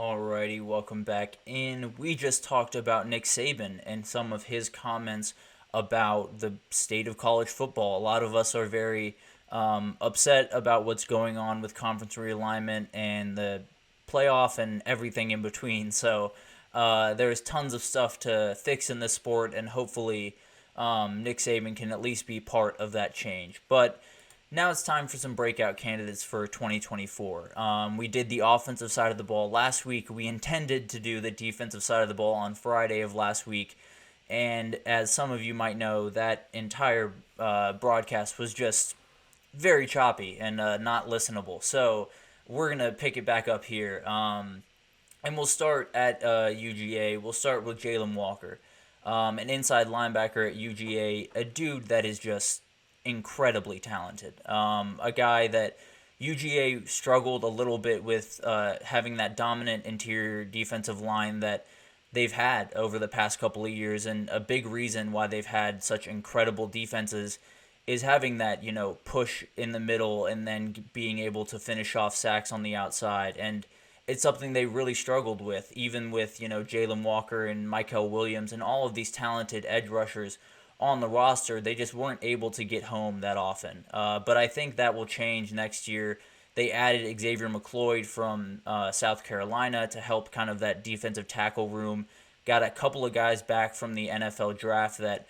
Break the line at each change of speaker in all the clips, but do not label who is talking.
Alrighty, welcome back in. We just talked about Nick Saban and some of his comments about the state of college football. A lot of us are very upset about what's going on with conference realignment and the playoff and everything in between. So there's tons of stuff to fix in this sport, and hopefully Nick Saban can at least be part of that change. But now it's time for some breakout candidates for 2024. We did the offensive side of the ball last week. We intended to do the defensive side of the ball on Friday of last week. And as some of you might know, that entire broadcast was just very choppy and not listenable. So we're going to pick it back up here. And we'll start at UGA. We'll start with Jalen Walker, an inside linebacker at UGA, a dude that is just incredibly talented. A guy that UGA struggled a little bit with having that dominant interior defensive line that they've had over the past couple of years, and a big reason why they've had such incredible defenses is having that, push in the middle and then being able to finish off sacks on the outside. And it's something they really struggled with, even with, Jalen Walker and Michael Williams and all of these talented edge rushers on the roster. They just weren't able to get home that often. But I think that will change next year. They added Xavier McLeod from South Carolina to help kind of that defensive tackle room. Got a couple of guys back from the NFL draft that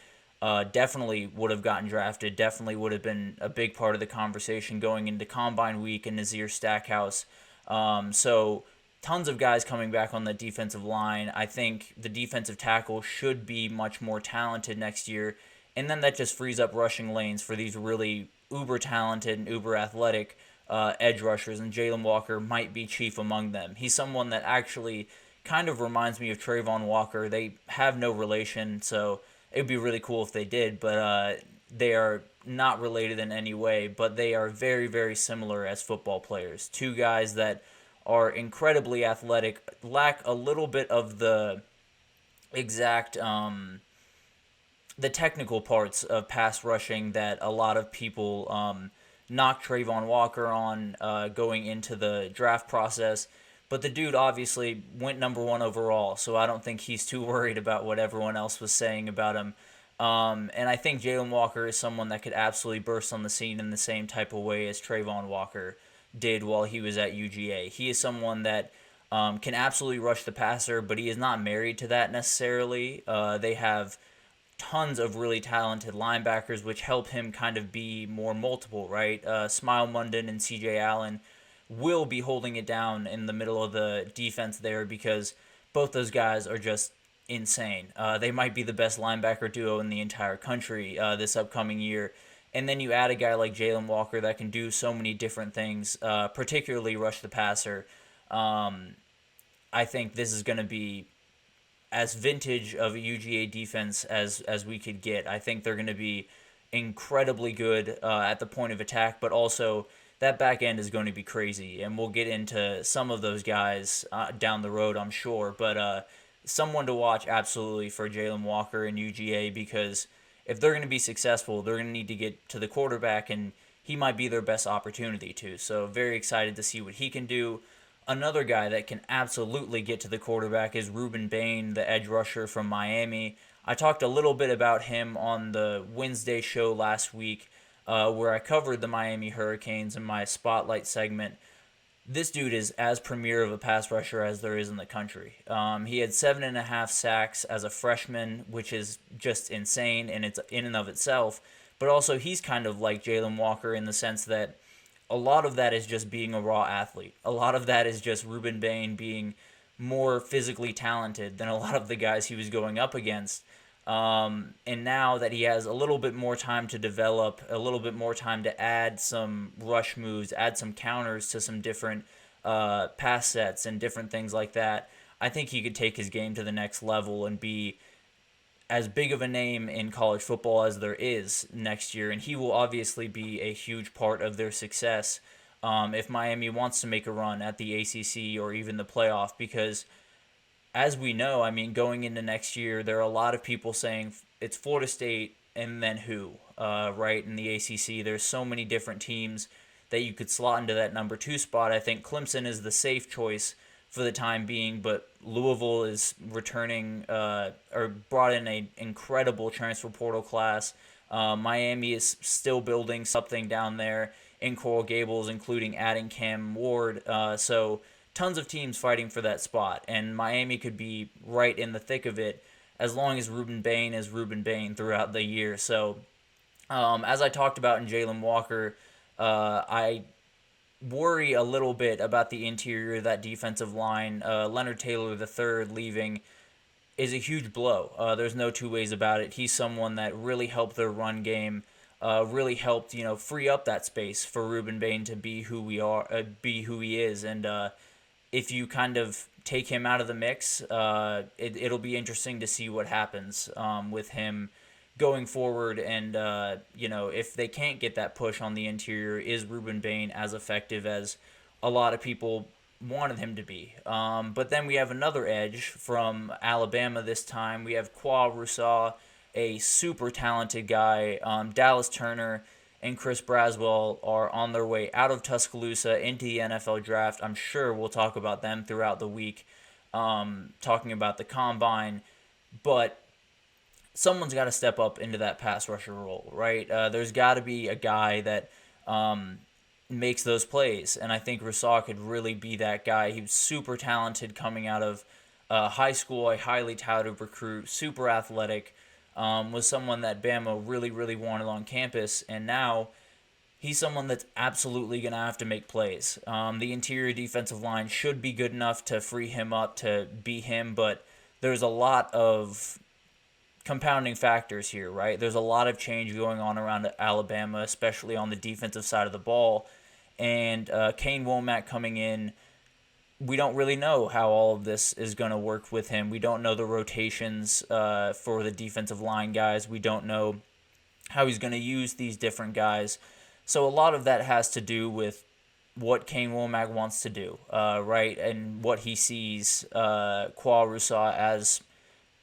definitely would have gotten drafted, definitely would have been a big part of the conversation going into Combine Week, and Nazir Stackhouse. So tons of guys coming back on the defensive line. I think the defensive tackle should be much more talented next year, and then that just frees up rushing lanes for these really uber talented and uber athletic edge rushers, and Jalen Walker might be chief among them. He's someone that actually kind of reminds me of Trayvon Walker. They have no relation, so it would be really cool if they did, but they are not related in any way, but they are very, very similar as football players. Two guys that are incredibly athletic, lack a little bit of the exact the technical parts of pass rushing that a lot of people knock Trayvon Walker on going into the draft process. But the dude obviously went number one overall, so I don't think he's too worried about what everyone else was saying about him. And I think Jalen Walker is someone that could absolutely burst on the scene in the same type of way as Trayvon Walker did while he was at UGA. He is someone that can absolutely rush the passer, but he is not married to that necessarily. They have tons of really talented linebackers, which help him kind of be more multiple, right? Smile Munden and CJ Allen will be holding it down in the middle of the defense there because both those guys are just insane. They might be the best linebacker duo in the entire country this upcoming year. And then you add a guy like Jalen Walker that can do so many different things, particularly rush the passer. I think this is going to be as vintage of a UGA defense as we could get. I think they're going to be incredibly good at the point of attack, but also that back end is going to be crazy, and we'll get into some of those guys down the road, I'm sure. But someone to watch absolutely for Jalen Walker and UGA, because if they're going to be successful, they're going to need to get to the quarterback, and he might be their best opportunity to. So very excited to see what he can do. Another guy that can absolutely get to the quarterback is Ruben Bain, the edge rusher from Miami. I talked a little bit about him on the Wednesday show last week, where I covered the Miami Hurricanes in my Spotlight segment. This dude is as premier of a pass rusher as there is in the country. He had 7.5 sacks as a freshman, which is just insane, and it's in and of itself. But also, he's kind of like Jalen Walker in the sense that a lot of that is just being a raw athlete. A lot of that is just Ruben Bain being more physically talented than a lot of the guys he was going up against. And now that he has a little bit more time to develop, a little bit more time to add some rush moves, add some counters to some different pass sets and different things like that, I think he could take his game to the next level and be as big of a name in college football as there is next year. And he will obviously be a huge part of their success if Miami wants to make a run at the ACC or even the playoff, because as we know, I mean, going into next year, there are a lot of people saying it's Florida State and then who, right? In the ACC, there's so many different teams that you could slot into that number 2 spot. I think Clemson is the safe choice for the time being, but Louisville is returning or brought in an incredible transfer portal class. Miami is still building something down there in Coral Gables, including adding Cam Ward. So tons of teams fighting for that spot, and Miami could be right in the thick of it as long as Ruben Bain is Ruben Bain throughout the year. So as I talked about in Jalen Walker, I worry a little bit about the interior of that defensive line. Leonard Taylor III leaving is a huge blow. There's no two ways about it. He's someone that really helped their run game, really helped free up that space for Ruben Bain to be who be who he is. And if you kind of take him out of the mix, it'll be interesting to see what happens with him going forward. And if they can't get that push on the interior, is Ruben Bain as effective as a lot of people wanted him to be? But then we have another edge from Alabama this time. We have Qua Rousseau, a super talented guy. Dallas Turner and Chris Braswell are on their way out of Tuscaloosa into the NFL draft. I'm sure we'll talk about them throughout the week, talking about the combine. But someone's got to step up into that pass rusher role, right? There's got to be a guy that makes those plays, and I think Rousseau could really be that guy. He was super talented coming out of high school, a highly touted recruit, super athletic, was someone that Bama really, really wanted on campus, and now he's someone that's absolutely going to have to make plays. The interior defensive line should be good enough to free him up to be him, but there's a lot of compounding factors here, right? There's a lot of change going on around Alabama, especially on the defensive side of the ball. And Kane Womack coming in, we don't really know how all of this is going to work with him. We don't know the rotations for the defensive line guys. We don't know how he's going to use these different guys. So a lot of that has to do with what Kane Womack wants to do, right? And what he sees Qua Rousseau as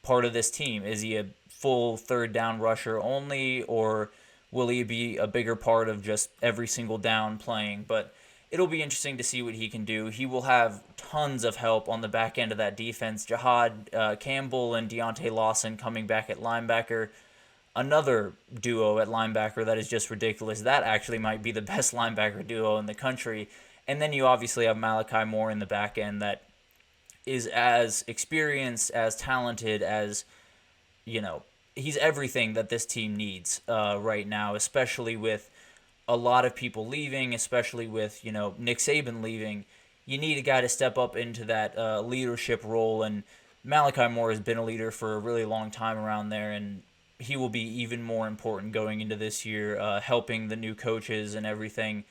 part of this team. Is he a full third down rusher only, or will he be a bigger part of just every single down playing? But it'll be interesting to see what he can do. He will have tons of help on the back end of that defense. Jihad Campbell and Deontay Lawson coming back at linebacker. Another duo at linebacker that is just ridiculous. That actually might be the best linebacker duo in the country. And then you obviously have Malachi Moore in the back end that is as experienced, as talented as, he's everything that this team needs right now, especially with a lot of people leaving, especially with, Nick Saban leaving. You need a guy to step up into that leadership role, and Malachi Moore has been a leader for a really long time around there, and he will be even more important going into this year, helping the new coaches and everything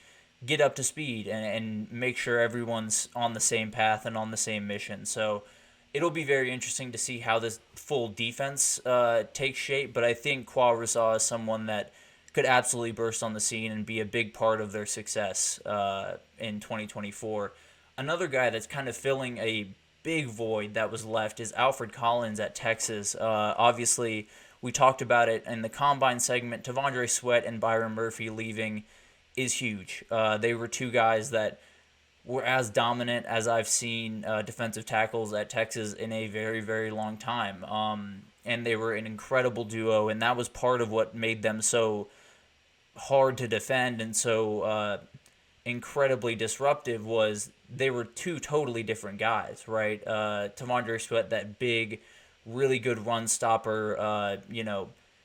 get up to speed and make sure everyone's on the same path and on the same mission. So it'll be very interesting to see how this full defense takes shape, but I think Qua Rousseau is someone that could absolutely burst on the scene and be a big part of their success in 2024. Another guy that's kind of filling a big void that was left is Alfred Collins at Texas. Obviously, we talked about it in the Combine segment. T'Vondre Sweat and Byron Murphy leaving is huge. They were two guys that were as dominant as I've seen defensive tackles at Texas in a very, very long time. And they were an incredible duo, and that was part of what made them so hard to defend and so incredibly disruptive. Was they were two totally different guys, right? T'Vondre Sweat, that big, really good run stopper,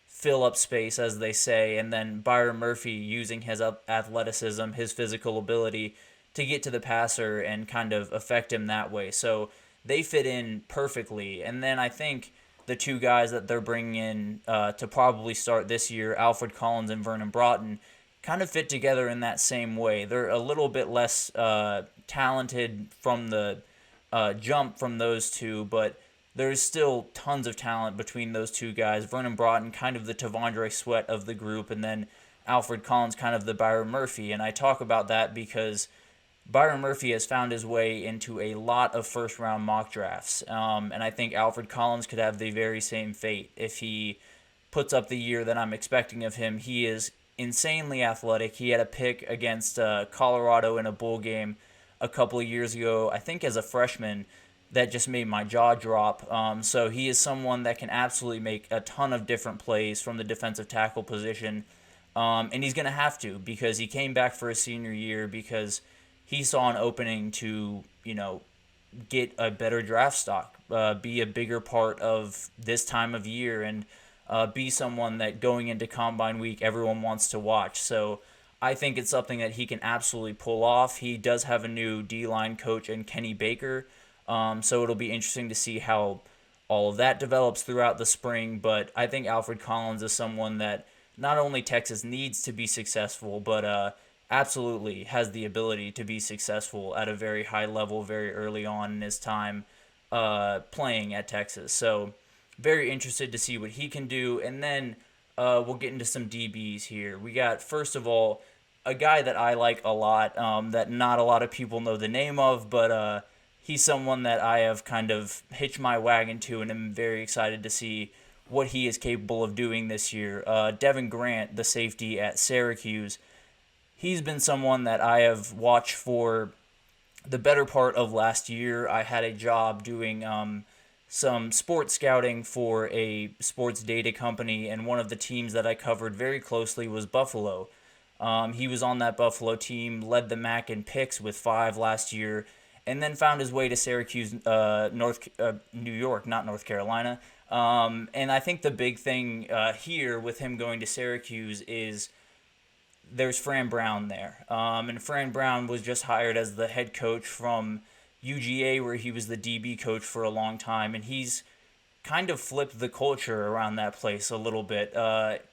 fill up space, as they say, and then Byron Murphy using his athleticism, his physical ability to get to the passer and kind of affect him that way. So they fit in perfectly. And then I think the two guys that they're bringing in to probably start this year, Alfred Collins and Vernon Broughton, kind of fit together in that same way. They're a little bit less talented from the jump from those two, but there's still tons of talent between those two guys. Vernon Broughton, kind of the T'Vondre Sweat of the group, and then Alfred Collins, kind of the Byron Murphy. And I talk about that because Byron Murphy has found his way into a lot of first-round mock drafts. And I think Alfred Collins could have the very same fate if he puts up the year that I'm expecting of him. He is insanely athletic. He had a pick against Colorado in a bowl game a couple of years ago, I think as a freshman, that just made my jaw drop. So he is someone that can absolutely make a ton of different plays from the defensive tackle position. And he's going to have to, because he came back for his senior year because he saw an opening to, get a better draft stock, be a bigger part of this time of year, and be someone that going into Combine Week everyone wants to watch. So I think it's something that he can absolutely pull off. He does have a new D-line coach in Kenny Baker, so it'll be interesting to see how all of that develops throughout the spring. But I think Alfred Collins is someone that not only Texas needs to be successful, but absolutely has the ability to be successful at a very high level very early on in his time playing at Texas. So very interested to see what he can do. And then we'll get into some DBs here. We got, first of all, a guy that I like a lot, that not a lot of people know the name of, but he's someone that I have kind of hitched my wagon to, and I'm very excited to see what he is capable of doing this year. Devin Grant, the safety at Syracuse, he's been someone that I have watched for the better part of last year. I had a job doing some sports scouting for a sports data company, and one of the teams that I covered very closely was Buffalo. He was on that Buffalo team, led the MAC in picks with 5 last year, and then found his way to Syracuse, New York, not North Carolina. And I think the big thing here with him going to Syracuse is there's Fran Brown there. And Fran Brown was just hired as the head coach from UGA, where he was the DB coach for a long time, and he's kind of flipped the culture around that place a little bit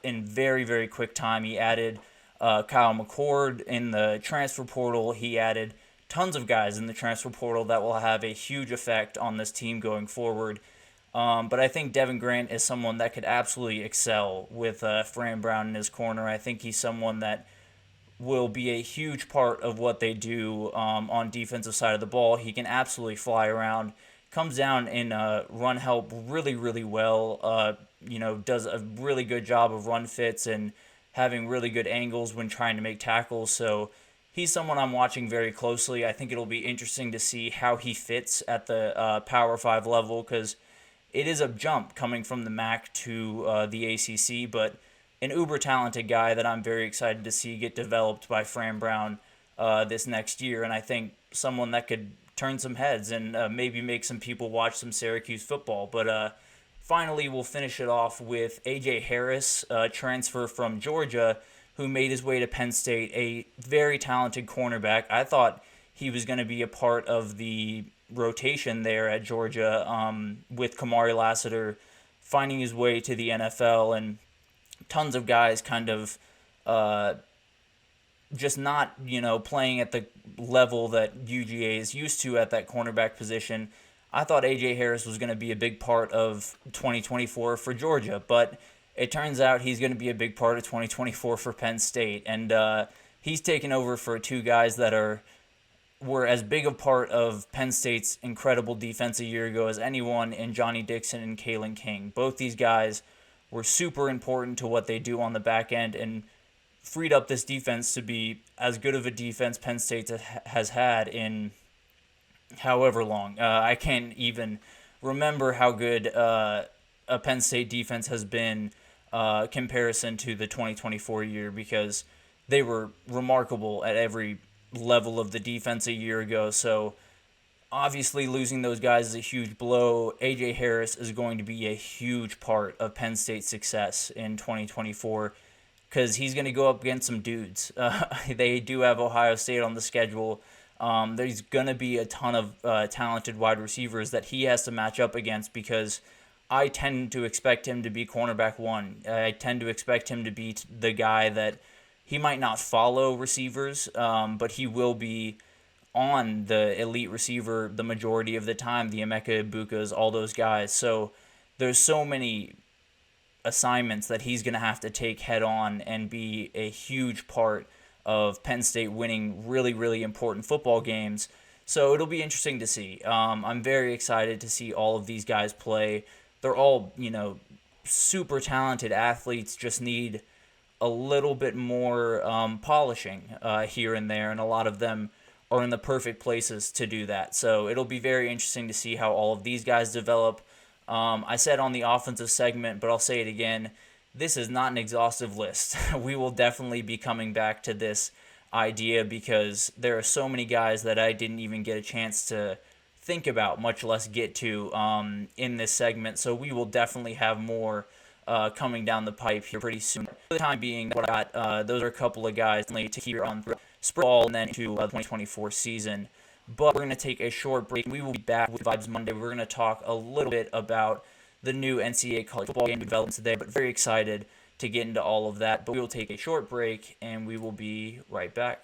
in very, very quick time. He added Kyle McCord in the transfer portal. He added tons of guys in the transfer portal that will have a huge effect on this team going forward. But I think Devin Grant is someone that could absolutely excel with Fran Brown in his corner. I think he's someone that will be a huge part of what they do on defensive side of the ball. He can absolutely fly around, comes down in run help really, really well, does a really good job of run fits and having really good angles when trying to make tackles. So he's someone I'm watching very closely. I think it'll be interesting to see how he fits at the Power 5 level, because it is a jump coming from the MAC to the ACC, but an uber talented guy that I'm very excited to see get developed by Fran Brown this next year. And I think someone that could turn some heads and maybe make some people watch some Syracuse football. But finally, we'll finish it off with A.J. Harris, transfer from Georgia, who made his way to Penn State, a very talented cornerback. I thought he was going to be a part of the rotation there at Georgia, with Kamari Lassiter finding his way to the NFL, and tons of guys kind of just not, playing at the level that UGA is used to at that cornerback position. I thought A.J. Harris was going to be a big part of 2024 for Georgia, but it turns out he's going to be a big part of 2024 for Penn State, and he's taken over for 2 guys that were as big a part of Penn State's incredible defense a year ago as anyone in Johnny Dixon and Kalen King. Both these guys were super important to what they do on the back end and freed up this defense to be as good of a defense Penn State has had in however long. I can't even remember how good a Penn State defense has been comparison to the 2024 year, because they were remarkable at every level of the defense a year ago. So obviously losing those guys is a huge blow. A.J. Harris is going to be a huge part of Penn State's success in 2024, because he's going to go up against some dudes. They do have Ohio State on the schedule. There's going to be a ton of talented wide receivers that he has to match up against, because I tend to expect him to be cornerback 1. I tend to expect him to be the guy that he might not follow receivers, but he will be on the elite receiver the majority of the time, the Emeka Ibukas, all those guys. So there's so many assignments that he's going to have to take head on and be a huge part of Penn State winning really, really important football games. So it'll be interesting to see. I'm very excited to see all of these guys play. They're all, super talented athletes, just need a little bit more polishing here and there, and a lot of them are in the perfect places to do that. So it'll be very interesting to see how all of these guys develop. I said on the offensive segment, but I'll say it again. This is not an exhaustive list. We will definitely be coming back to this idea because there are so many guys that I didn't even get a chance to think about, much less get to in this segment. So we will definitely have more coming down the pipe here pretty soon. For the time being, what I got, those are a couple of guys to keep on spring ball and then into the 2024 season. But we're going to take a short break. We will be back with Vibes Monday. We're going to talk a little bit about the new NCAA college football game developments today, but very excited to get into all of that. But we will take a short break, and we will be right back.